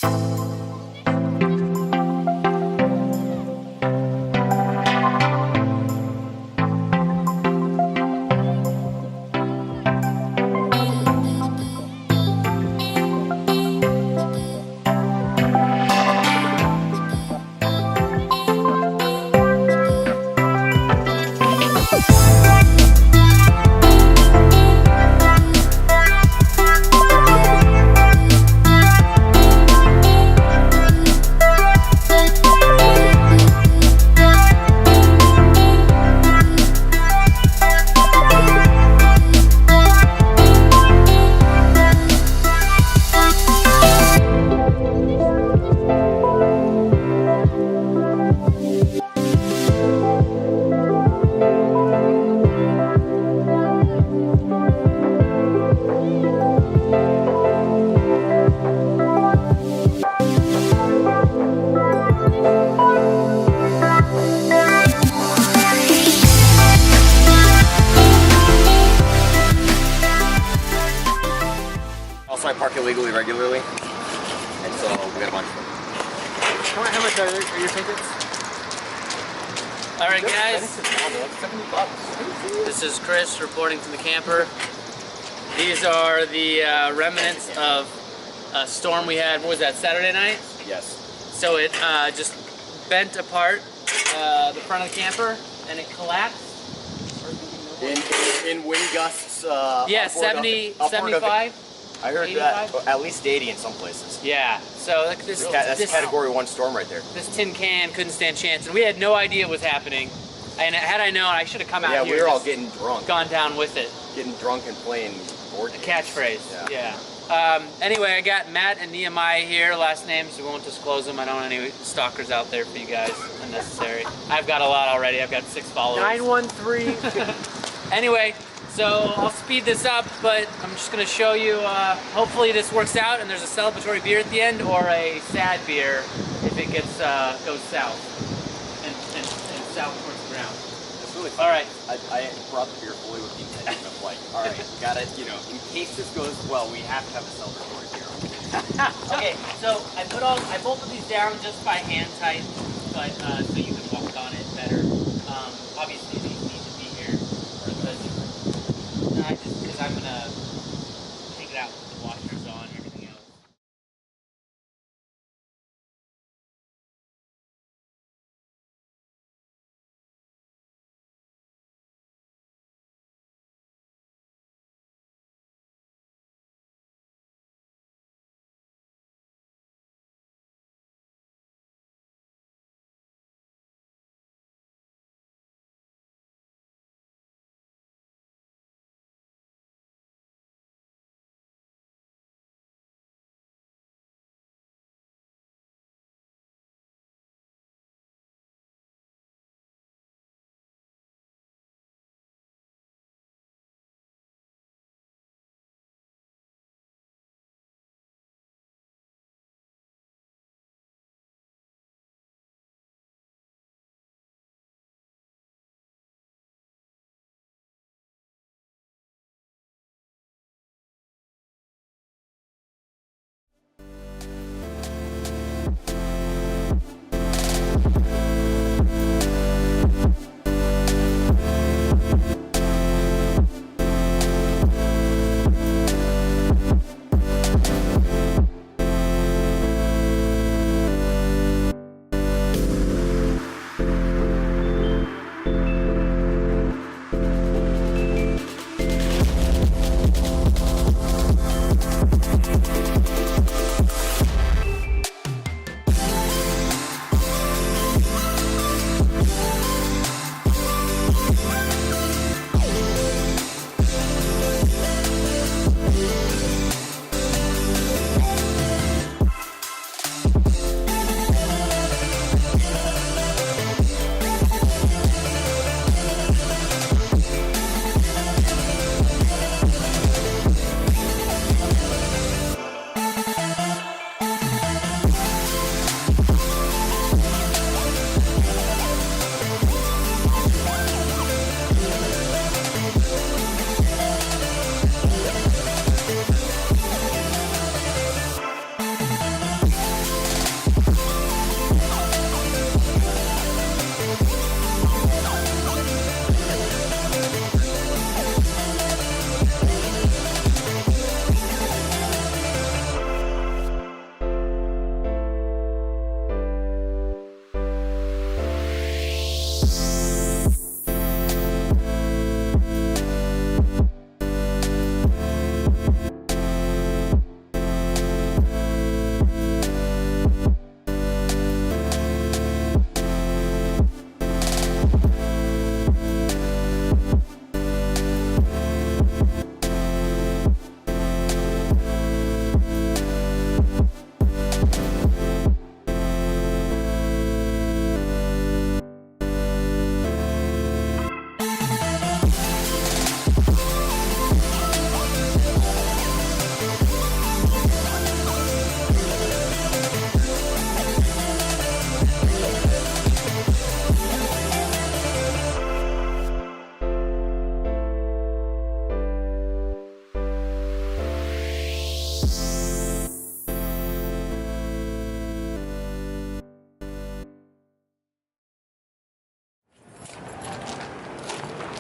Also, I park illegally regularly, and so we got a bunch of them. How much are your tickets? Alright guys, this is Chris reporting from the camper. These are the remnants of a storm we had, what was that, Saturday night? Yes. So it just bent apart the front of the camper and it collapsed. In wind gusts, Yeah, upward of- 70, upward of- 75? I heard 85? that at least 80 in some places. Yeah, so like That's a category 1 storm right there. This tin can couldn't stand chance, and we had no idea what was happening. And had I known, I should have come out Yeah, here we were all and just getting drunk. gone down with it. Getting drunk and playing board The games. catchphrase, Yeah. yeah. Anyway, I got Matt and Nehemiah here, last names, we won't disclose them. I don't want any stalkers out there for you guys, unnecessary. I've got a lot already, I've got 6 followers. 913. Anyway, so I'll speed this up, but I'm just gonna show you, hopefully this works out and there's a celebratory beer at the end or a sad beer if it gets, goes south and south towards the ground. It's really All right. I brought the beer fully with the intention of like, all right, we gotta, in case this goes well, we have to have a celebratory beer. Okay, so I bolted these down just by hand tight, but so you can walk on it better. Obviously these need to be here because I'm gonna take it out with the washers on and everything else.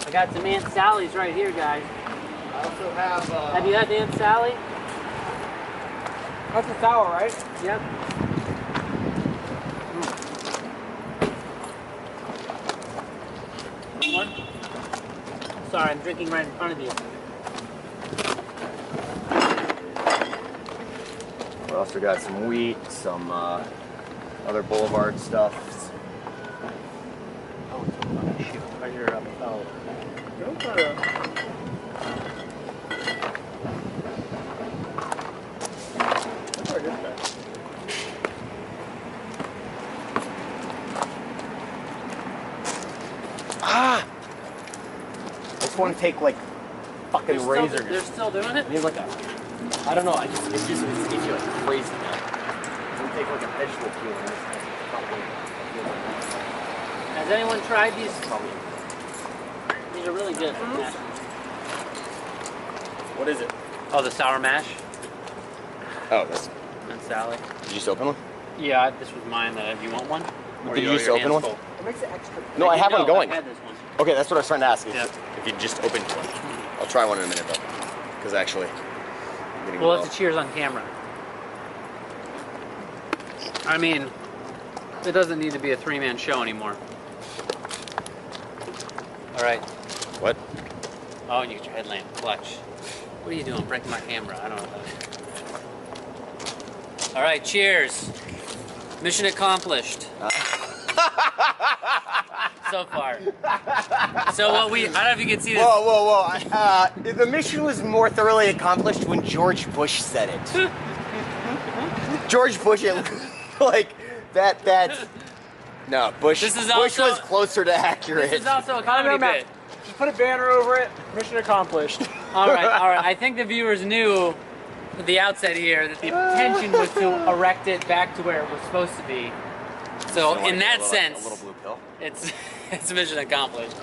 I got some Aunt Sally's right here, guys. I also have. Have you had the Aunt Sally? That's a sour, right? Yep. One? Sorry, I'm drinking right in front of you. We also got some wheat, some other Boulevard stuff. Oh, shoot. Right here. Oh. Ah! I just want to take like fucking razors. They're still doing it? I need like a. I don't know. It's iffy like crazy now. I'm gonna take like a vegetable peel and this. Has anyone tried these? Probably. These are really good. What is it? Oh, the sour mash? Oh, that's. And Sally. Did you just open one? Yeah, this was mine. Do you want one? Or Did you your just open hands one? full? It makes it extra. No, I have one going. I had this one. Okay, that's what I was trying to ask. Yeah. If you just opened one. I'll try one in a minute though. Because actually. I'm getting We'll low. have to cheers on camera. I mean, it doesn't need to be a three-man show anymore. All right. What? Oh, and you get your headlamp. Clutch. What are you doing? Breaking my camera. I don't know. All right, cheers. Mission accomplished. So far. So what I don't know if you can see this. Whoa. The mission was more thoroughly accomplished when George Bush said it. George Bush, like, that's... No, Bush, This is Bush also- was closer to accurate. This is also a I don't comedy know, Matt. bit. Just put a banner over it. Mission accomplished. All right. I think the viewers knew at the outset here that the intention was to erect it back to where it was supposed to be. So Wanna in get that a sense, little blue pill. it's mission accomplished.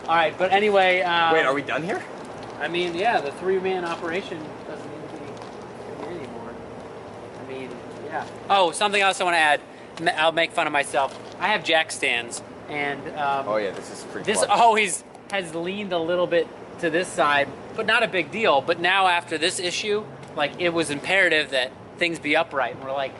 All right, but anyway. Wait, are we done here? I mean, yeah, the three-man operation doesn't need to be anymore. I mean, yeah. Oh, something else I want to add. I'll make fun of myself. I have jack stands, and Oh yeah, this is pretty this clutch. always has leaned a little bit to this side, but not a big deal. But now after this issue, like, it was imperative that things be upright. And we're like,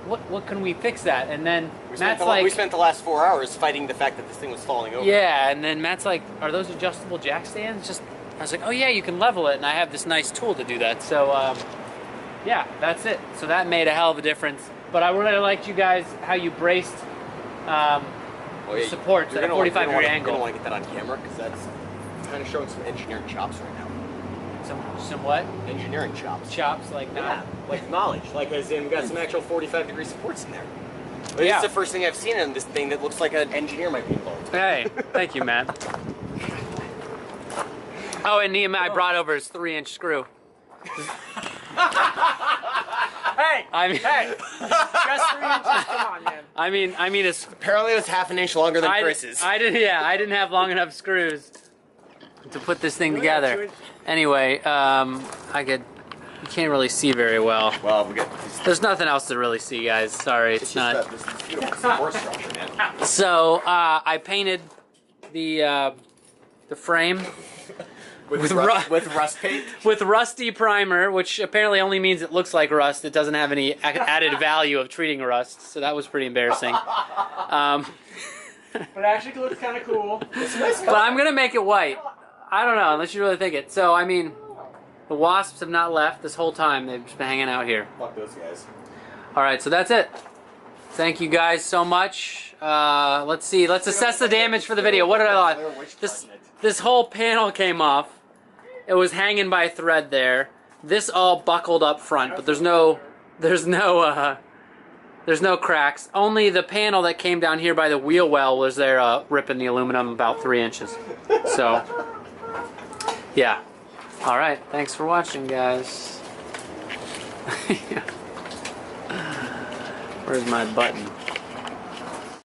what can we fix that? And then Matt's like, we spent the last 4 hours fighting the fact that this thing was falling over. yeah. And then Matt's like, are those adjustable jack stands? I was like, oh yeah, you can level it, and I have this nice tool to do that. So yeah, that's it. So that made a hell of a difference. But I really liked you guys how you braced supports at a 45-degree angle. You're gonna want to get that on camera because that's kind of showing some engineering chops right now. Some what? Engineering chops. Chops, like Yeah, that. like knowledge. Like as in, we got some actual 45-degree supports in there. But Yeah. It's the first thing I've seen in this thing that looks like an engineer might be involved. Hey, thank you, Matt. Oh, and Nehemiah brought over his 3-inch screw. Hey! I mean, Hey! Just 3 inches. Come on, man. I mean, it's. Apparently, it was half an inch longer than I Chris's. didn't have long enough screws to put this thing Really? 2 together. inches? Anyway, you can't really see very well. Well, we got this. There's nothing else to really see, guys. Sorry, it's It's not. just this beautiful support structure, man. So I painted the frame with with rust paint. with rusty primer, which apparently only means it looks like rust. It doesn't have any added value of treating rust, so that was pretty embarrassing. But it actually looks kind of cool. But I'm gonna make it white. I don't know, unless you really think it. So I mean, the wasps have not left this whole time. They've just been hanging out here. Fuck those guys. All right, so that's it. Thank you guys so much. Let's see. Let's assess the damage for the video. What did I lose? This whole panel came off. It was hanging by a thread there. This all buckled up front, but there's no cracks. Only the panel that came down here by the wheel well was there, ripping the aluminum about 3 inches. So, yeah. All right. Thanks for watching, guys. Where's my button?